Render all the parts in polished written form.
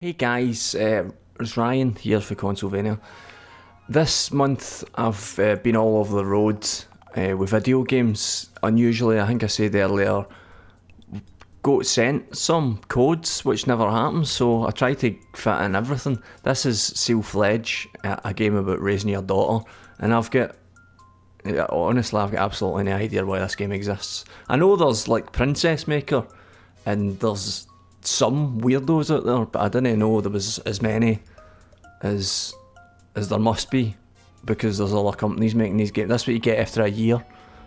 Hey guys, it's Ryan here for Consolevania. This month I've been all over the road with video games. Unusually, I think I said earlier, got sent some codes which never happens, so I try to fit in everything. This is Ciel Fledge, a game about raising your daughter, and honestly, I've got absolutely no idea why this game exists. I know there's like Princess Maker, and there's some weirdos out there, but I didn't know there was as many as there must be, because there's other companies making these games. That's what you get after a year,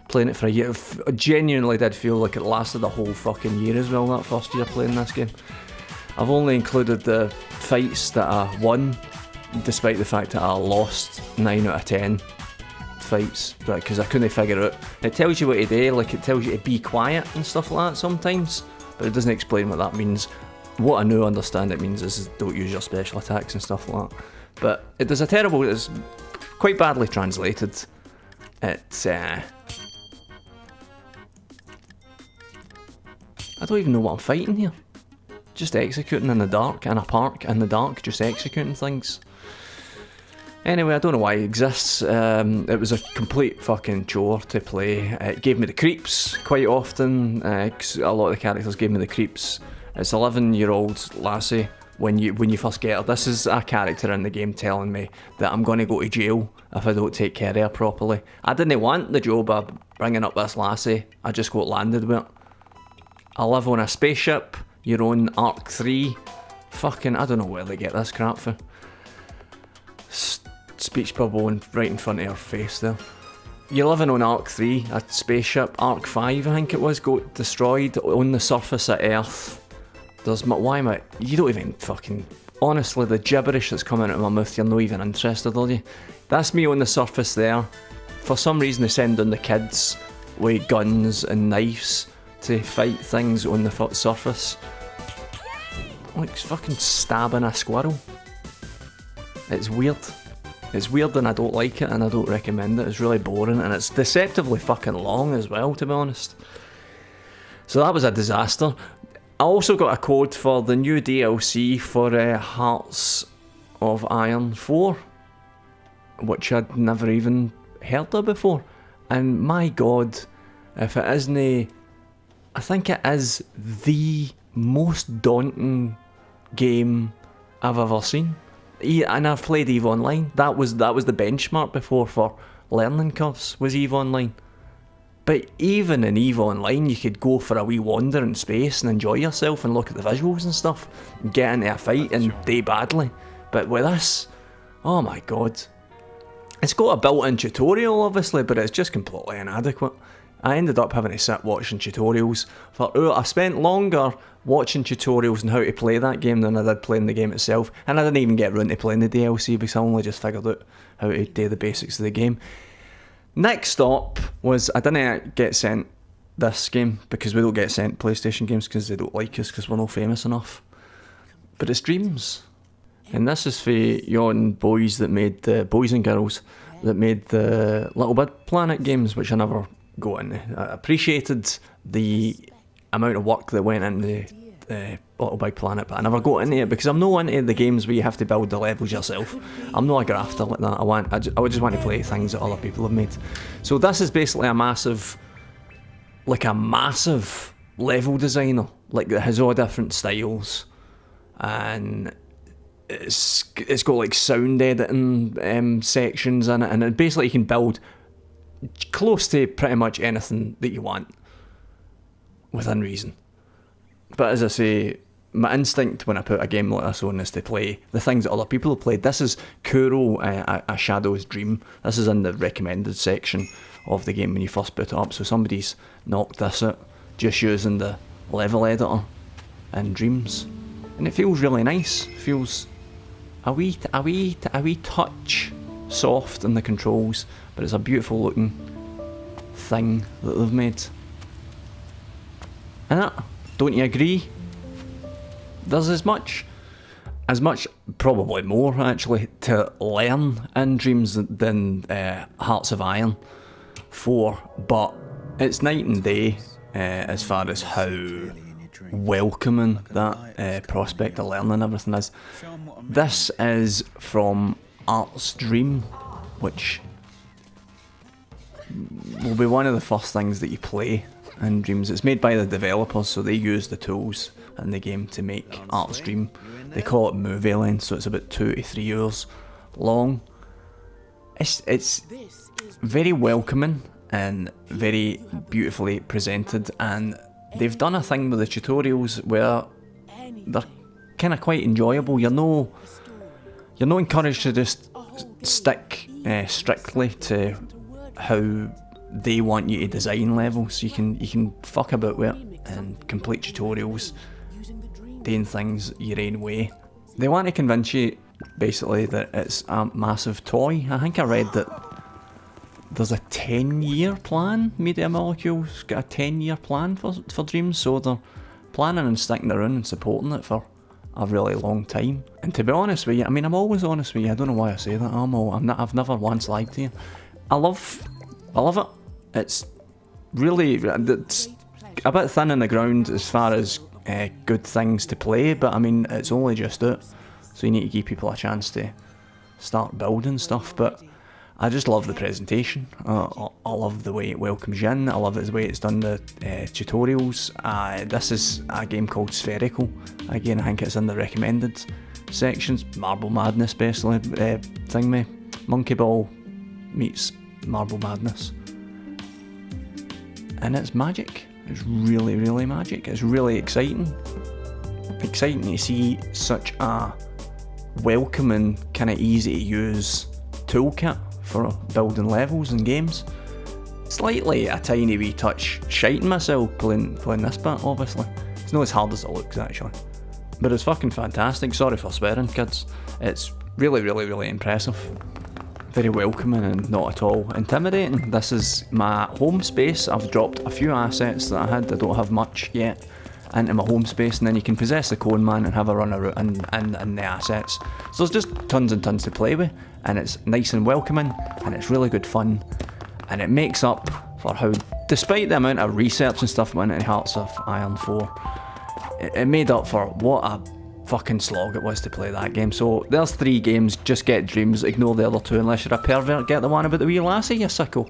playing it for a year. It genuinely did feel like it lasted a whole fucking year as well, that first year playing this game. I've only included the fights that I won, despite the fact that I lost 9 out of 10 fights, because I couldn't figure it out. It tells you what to do, like it tells you to be quiet and stuff like that sometimes, but it doesn't explain what that means. What I now understand it means is don't use your special attacks and stuff like that. But it does it's quite badly translated. It's I don't even know what I'm fighting here. Just executing in the dark, in a park, in the dark, just executing things. Anyway, I don't know why it exists. It was a complete fucking chore to play. It gave me the creeps quite often, 'cause a lot of the characters gave me the creeps. It's 11-year-old lassie when you first get her. This is a character in the game telling me that I'm going to go to jail if I don't take care of her properly. I didn't want the job of bringing up this lassie, I just got landed with it. I live on a spaceship, you're on Arc 3. Fucking, I don't know where they get this crap for. Speech bubble right in front of her face there. You're living on Arc 3, a spaceship. Arc 5, I think it was, got destroyed on the surface of Earth. You don't even fucking... Honestly, the gibberish that's coming out of my mouth, you're not even interested, are you? That's me on the surface there. For some reason they send in the kids with guns and knives to fight things on the surface. Like fucking stabbing a squirrel. It's weird. It's weird and I don't like it and I don't recommend it. It's really boring and it's deceptively fucking long as well, to be honest. So that was a disaster. I also got a code for the new DLC for Hearts of Iron 4, which I'd never even heard of before. And my god, if it isn't I think it is the most daunting game I've ever seen. And I've played EVE Online. That was the benchmark before for learning curves, was EVE Online. But even in EVE Online, you could go for a wee wander in space and enjoy yourself and look at the visuals and stuff, and get into a fight and do badly. But with this, oh my god. It's got a built-in tutorial obviously, but it's just completely inadequate. I ended up having to sit watching tutorials for I spent longer watching tutorials on how to play that game than I did playing the game itself, and I didn't even get around to playing the DLC because I only just figured out how to do the basics of the game. Next up was, I didn't get sent this game because we don't get sent PlayStation games because they don't like us because we're not famous enough, but it's Dreams. And this is for yon boys that made the boys and girls that made the Little Big Planet games, which I never got into. I appreciated the amount of work that went into Little Big Planet, but I never got into it because I'm not into the games where you have to build the levels yourself. I'm not a grafter like that. I would just want to play things that other people have made. So this is basically a massive level designer, like that has all different styles, and it's got like sound editing sections in it, and basically you can build close to pretty much anything that you want within reason. But as I say, my instinct when I put a game like this on is to play the things that other people have played. This is Kuro, a Shadow's Dream. This is in the recommended section of the game when you first boot it up, so somebody's knocked this out just using the level editor in Dreams, and it feels really nice. It feels a wee touch soft in the controls, but it's a beautiful looking thing that they've made. And don't you agree? There's as much, probably more actually, to learn in Dreams than Hearts of Iron 4, but it's night and day as far as how welcoming that prospect of learning everything is. This is from Art's Dream, which will be one of the first things that you play in Dreams. It's made by the developers, so they use the tools in the game to make Art's Dream. They call it movie length, so it's about 2 to 3 hours long. It's very welcoming and very beautifully presented, and they've done a thing with the tutorials where they're kind of quite enjoyable. You're not encouraged to just stick strictly to how they want you to design levels. You can fuck about with it and complete tutorials, doing things your own way. They want to convince you basically that it's a massive toy. I think I read that there's a 10-year plan. Media Molecule's got a 10-year plan for Dreams, so they're planning on sticking around and supporting it for a really long time. And to be honest with you, I mean, I'm always honest with you. I don't know why I say that. I've never once lied to you. I love it. It's really, it's a bit thin on the ground as far as good things to play, but I mean, it's only just out, so you need to give people a chance to start building stuff. But I just love the presentation. I love the way it welcomes you in. I love the way it's done the tutorials. This is a game called Spherical. Again, I think it's in the recommended sections. Marble Madness, basically. Monkey Ball meets Marble Madness. And it's magic. It's really, really magic. It's really exciting. Exciting to see such a welcoming, kind of easy to use toolkit for building levels and games. Slightly a tiny wee touch shiting myself playing this bit, obviously. It's not as hard as it looks, actually. But it's fucking fantastic. Sorry for swearing, kids. It's really, really, really impressive. Very welcoming and not at all intimidating. This is my home space. I've dropped a few assets that I had. I don't have much yet into my home space, and then you can possess the Cone Man and have a run around in the assets. So there's just tons and tons to play with, and it's nice and welcoming, and it's really good fun, and it makes up for how, despite the amount of research and stuff went into Hearts of Iron 4, it made up for what a fucking slog it was to play that game. So there's 3 games. Just get Dreams, ignore the other 2 unless you're a pervert. Get the one about the wee lassie, you sicko.